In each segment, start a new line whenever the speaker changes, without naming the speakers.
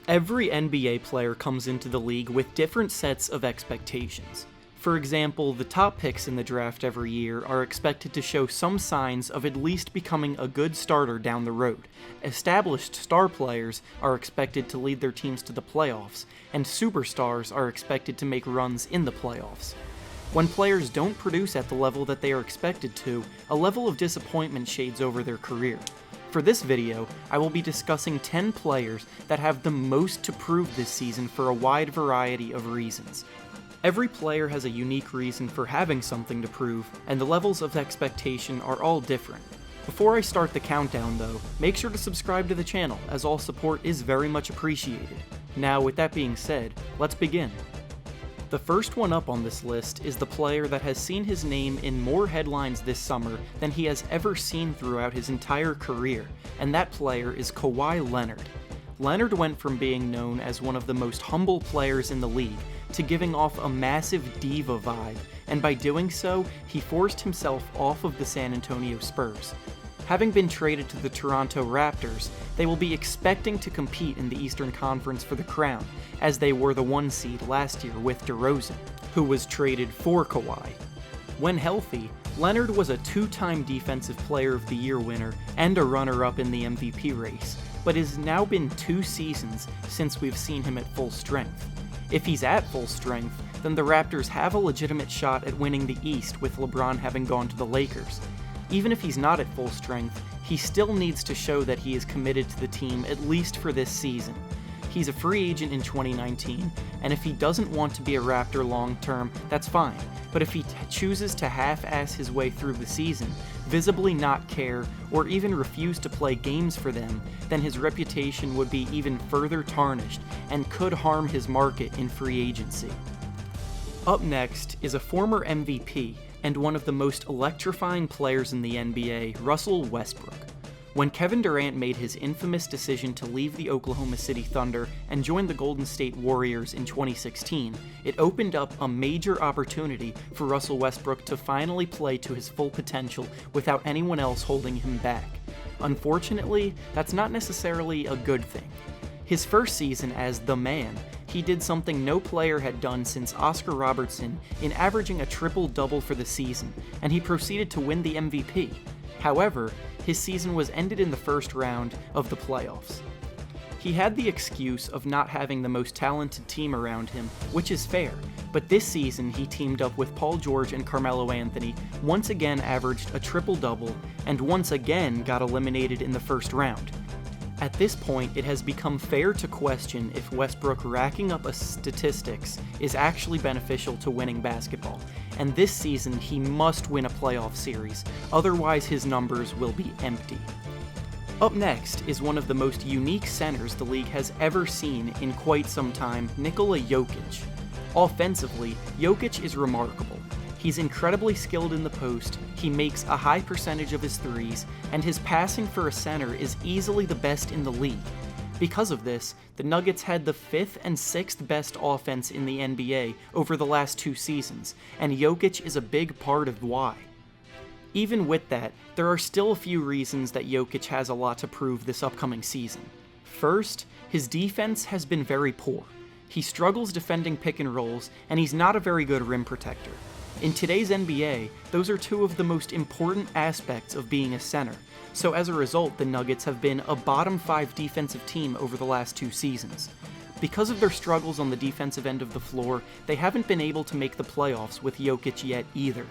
Every NBA player comes into the league with different sets of expectations. For example, the top picks in the draft every year are expected to show some signs of at least becoming a good starter down the road. Established star players are expected to lead their teams to the playoffs, and superstars are expected to make runs in the playoffs. When players don't produce at the level that they are expected to, a level of disappointment shades over their career. For this video, I will be discussing 10 players that have the most to prove this season for a wide variety of reasons. Every player has a unique reason for having something to prove, and the levels of expectation are all different. Before I start the countdown though, make sure to subscribe to the channel, as all support is very much appreciated. Now with that being said, let's begin. The first one up on this list is the player that has seen his name in more headlines this summer than he has ever seen throughout his entire career, and that player is Kawhi Leonard. Leonard went from being known as one of the most humble players in the league to giving off a massive diva vibe, and by doing so, he forced himself off of the San Antonio Spurs. Having been traded to the Toronto Raptors, they will be expecting to compete in the Eastern Conference for the crown, as they were the 1 seed last year with DeRozan, who was traded for Kawhi. When healthy, Leonard was a 2-time Defensive Player of the Year winner and a runner-up in the MVP race, but it has now been 2 seasons since we've seen him at full strength. If he's at full strength, then the Raptors have a legitimate shot at winning the East with LeBron having gone to the Lakers. Even if he's not at full strength, he still needs to show that he is committed to the team at least for this season. He's a free agent in 2019, and if he doesn't want to be a Raptor long term, that's fine, but if he chooses to half-ass his way through the season, visibly not care, or even refuse to play games for them, then his reputation would be even further tarnished and could harm his market in free agency. Up next is a former MVP and one of the most electrifying players in the NBA, Russell Westbrook. When Kevin Durant made his infamous decision to leave the Oklahoma City Thunder and join the Golden State Warriors in 2016, it opened up a major opportunity for Russell Westbrook to finally play to his full potential without anyone else holding him back. Unfortunately, that's not necessarily a good thing. His first season as the man, he did something no player had done since Oscar Robertson in averaging a triple-double for the season, and he proceeded to win the MVP. However, his season was ended in the first round of the playoffs. He had the excuse of not having the most talented team around him, which is fair, but this season he teamed up with Paul George and Carmelo Anthony, once again averaged a triple-double, and once again got eliminated in the first round. At this point, it has become fair to question if Westbrook racking up statistics is actually beneficial to winning basketball, and this season he must win a playoff series, otherwise his numbers will be empty. Up next is one of the most unique centers the league has ever seen in quite some time, Nikola Jokic. Offensively, Jokic is remarkable. He's incredibly skilled in the post, he makes a high percentage of his threes, and his passing for a center is easily the best in the league. Because of this, the Nuggets had the 5th and 6th best offense in the NBA over the last 2 seasons, and Jokic is a big part of why. Even with that, there are still a few reasons that Jokic has a lot to prove this upcoming season. First, his defense has been very poor. He struggles defending pick and rolls, and he's not a very good rim protector. In today's NBA, those are 2 of the most important aspects of being a center, so as a result the Nuggets have been a bottom 5 defensive team over the last 2 seasons. Because of their struggles on the defensive end of the floor, they haven't been able to make the playoffs with Jokic yet either.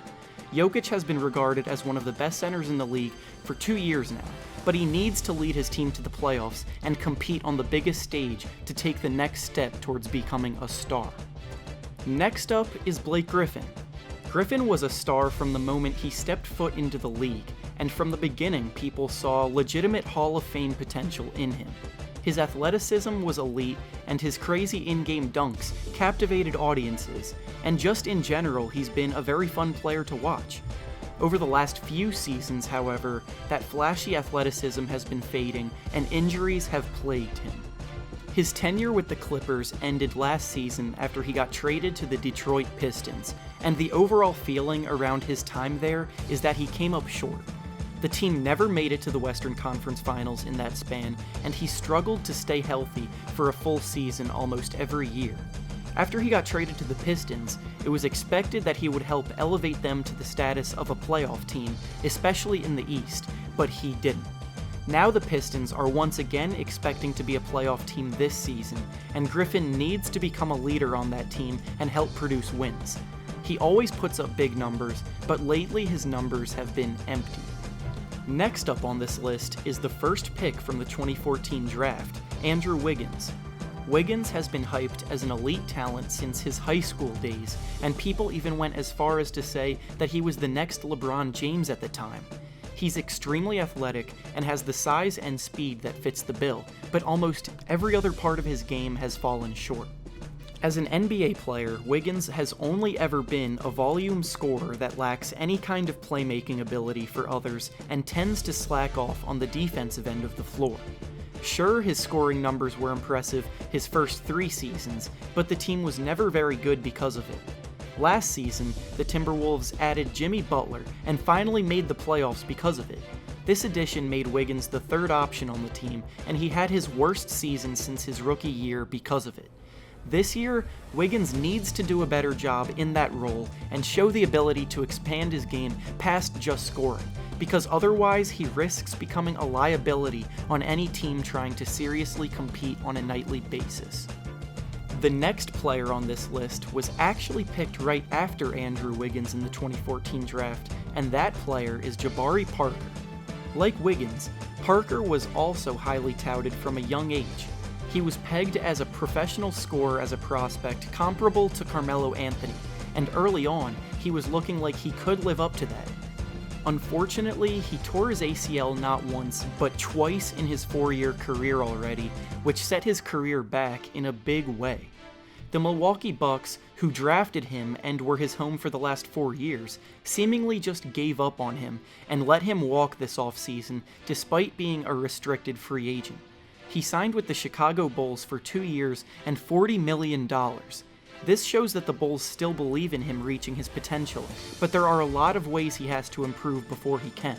Jokic has been regarded as one of the best centers in the league for 2 years now, but he needs to lead his team to the playoffs and compete on the biggest stage to take the next step towards becoming a star. Next up is Blake Griffin. Griffin was a star from the moment he stepped foot into the league, and from the beginning people saw legitimate Hall of Fame potential in him. His athleticism was elite, and his crazy in-game dunks captivated audiences, and just in general he's been a very fun player to watch. Over the last few seasons, however, that flashy athleticism has been fading, and injuries have plagued him. His tenure with the Clippers ended last season after he got traded to the Detroit Pistons, and the overall feeling around his time there is that he came up short. The team never made it to the Western Conference Finals in that span, and he struggled to stay healthy for a full season almost every year. After he got traded to the Pistons, it was expected that he would help elevate them to the status of a playoff team, especially in the East, but he didn't. Now the Pistons are once again expecting to be a playoff team this season, and Griffin needs to become a leader on that team and help produce wins. He always puts up big numbers, but lately his numbers have been empty. Next up on this list is the first pick from the 2014 draft, Andrew Wiggins. Wiggins has been hyped as an elite talent since his high school days, and people even went as far as to say that he was the next LeBron James at the time. He's extremely athletic and has the size and speed that fits the bill, but almost every other part of his game has fallen short. As an NBA player, Wiggins has only ever been a volume scorer that lacks any kind of playmaking ability for others and tends to slack off on the defensive end of the floor. Sure, his scoring numbers were impressive his first 3 seasons, but the team was never very good because of it. Last season, the Timberwolves added Jimmy Butler and finally made the playoffs because of it. This addition made Wiggins the 3rd option on the team, and he had his worst season since his rookie year because of it. This year, Wiggins needs to do a better job in that role and show the ability to expand his game past just scoring, because otherwise he risks becoming a liability on any team trying to seriously compete on a nightly basis. The next player on this list was actually picked right after Andrew Wiggins in the 2014 draft, and that player is Jabari Parker. Like Wiggins, Parker was also highly touted from a young age. He was pegged as a professional scorer as a prospect comparable to Carmelo Anthony, and early on, he was looking like he could live up to that. Unfortunately, he tore his ACL not once, but twice in his 4-year career already, which set his career back in a big way. The Milwaukee Bucks, who drafted him and were his home for the last 4 years, seemingly just gave up on him and let him walk this offseason despite being a restricted free agent. He signed with the Chicago Bulls for 2 years and $40 million. This shows that the Bulls still believe in him reaching his potential, but there are a lot of ways he has to improve before he can.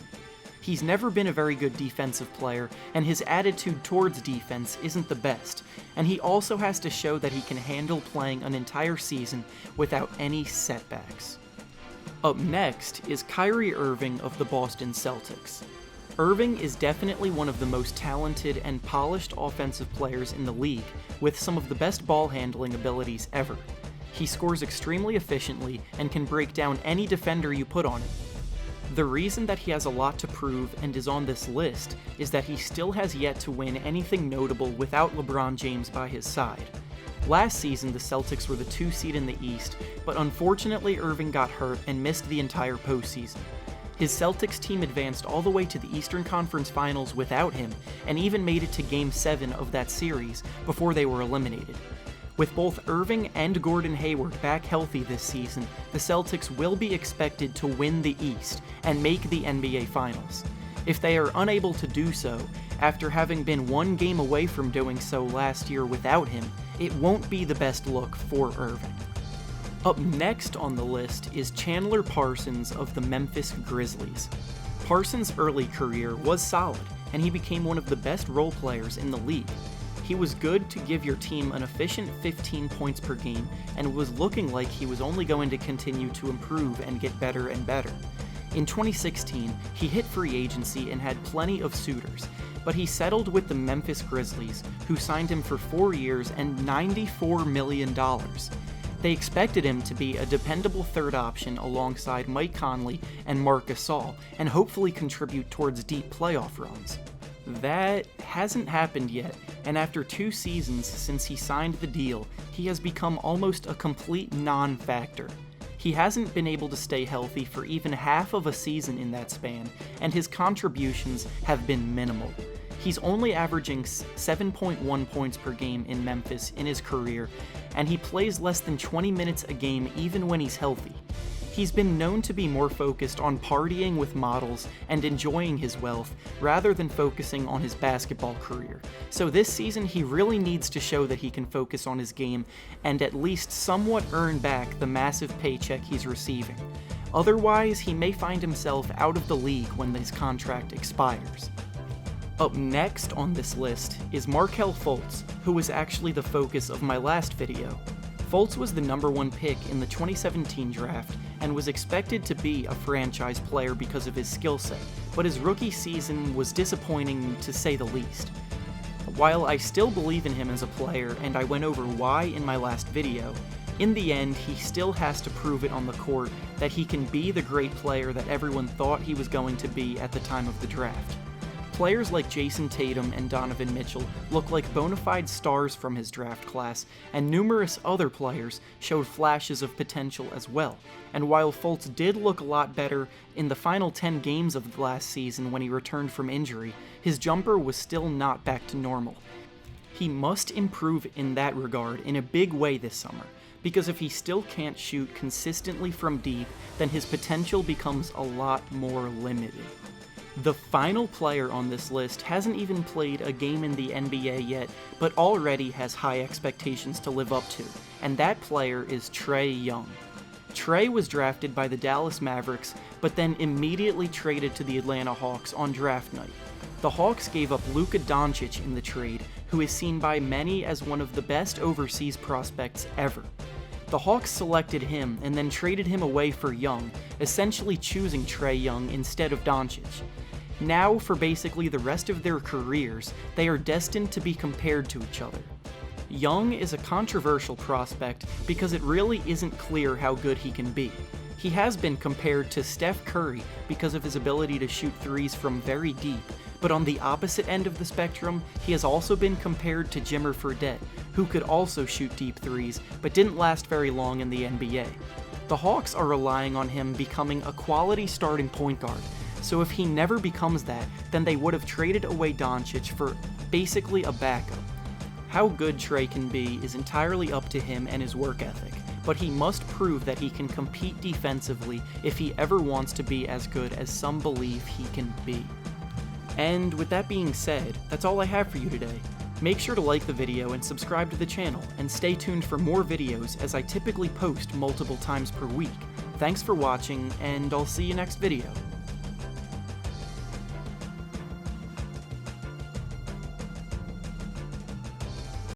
He's never been a very good defensive player, and his attitude towards defense isn't the best, and he also has to show that he can handle playing an entire season without any setbacks. Up next is Kyrie Irving of the Boston Celtics. Irving is definitely one of the most talented and polished offensive players in the league, with some of the best ball handling abilities ever. He scores extremely efficiently and can break down any defender you put on him. The reason that he has a lot to prove and is on this list is that he still has yet to win anything notable without LeBron James by his side. Last season, the Celtics were the 2 seed in the East, but unfortunately Irving got hurt and missed the entire postseason. His Celtics team advanced all the way to the Eastern Conference Finals without him, and even made it to Game 7 of that series before they were eliminated. With both Irving and Gordon Hayward back healthy this season, the Celtics will be expected to win the East and make the NBA Finals. If they are unable to do so, after having been 1 game away from doing so last year without him, it won't be the best look for Irving. Up next on the list is Chandler Parsons of the Memphis Grizzlies. Parsons' early career was solid, and he became one of the best role players in the league. He was good to give your team an efficient 15 points per game, and was looking like he was only going to continue to improve and get better and better. In 2016, he hit free agency and had plenty of suitors, but he settled with the Memphis Grizzlies, who signed him for 4 years and $94 million. They expected him to be a dependable 3rd option alongside Mike Conley and Marc Gasol, and hopefully contribute towards deep playoff runs. That hasn't happened yet, and after 2 seasons since he signed the deal, he has become almost a complete non-factor. He hasn't been able to stay healthy for even half of a season in that span, and his contributions have been minimal. He's only averaging 7.1 points per game in Memphis in his career, and he plays less than 20 minutes a game even when he's healthy. He's been known to be more focused on partying with models and enjoying his wealth, rather than focusing on his basketball career. So this season he really needs to show that he can focus on his game and at least somewhat earn back the massive paycheck he's receiving. Otherwise, he may find himself out of the league when his contract expires. Up next on this list is Markelle Fultz, who was actually the focus of my last video. Fultz was the #1 pick in the 2017 draft and was expected to be a franchise player because of his skill set, but his rookie season was disappointing to say the least. While I still believe in him as a player, and I went over why in my last video, in the end he still has to prove it on the court that he can be the great player that everyone thought he was going to be at the time of the draft. Players like Jason Tatum and Donovan Mitchell look like bona fide stars from his draft class, and numerous other players showed flashes of potential as well. And while Fultz did look a lot better in the final 10 games of the last season when he returned from injury, his jumper was still not back to normal. He must improve in that regard in a big way this summer, because if he still can't shoot consistently from deep, then his potential becomes a lot more limited. The final player on this list hasn't even played a game in the NBA yet, but already has high expectations to live up to, and that player is Trae Young. Trae was drafted by the Dallas Mavericks, but then immediately traded to the Atlanta Hawks on draft night. The Hawks gave up Luka Doncic in the trade, who is seen by many as one of the best overseas prospects ever. The Hawks selected him and then traded him away for Young, essentially choosing Trae Young instead of Doncic. Now, for basically the rest of their careers, they are destined to be compared to each other. Young is a controversial prospect because it really isn't clear how good he can be. He has been compared to Steph Curry because of his ability to shoot threes from very deep, but on the opposite end of the spectrum, he has also been compared to Jimmer Fredette, who could also shoot deep threes, but didn't last very long in the NBA. The Hawks are relying on him becoming a quality starting point guard, so if he never becomes that, then they would have traded away Doncic for basically a backup. How good Trae can be is entirely up to him and his work ethic, but he must prove that he can compete defensively if he ever wants to be as good as some believe he can be. And with that being said, that's all I have for you today. Make sure to like the video and subscribe to the channel, and stay tuned for more videos as I typically post multiple times per week. Thanks for watching, and I'll see you next video.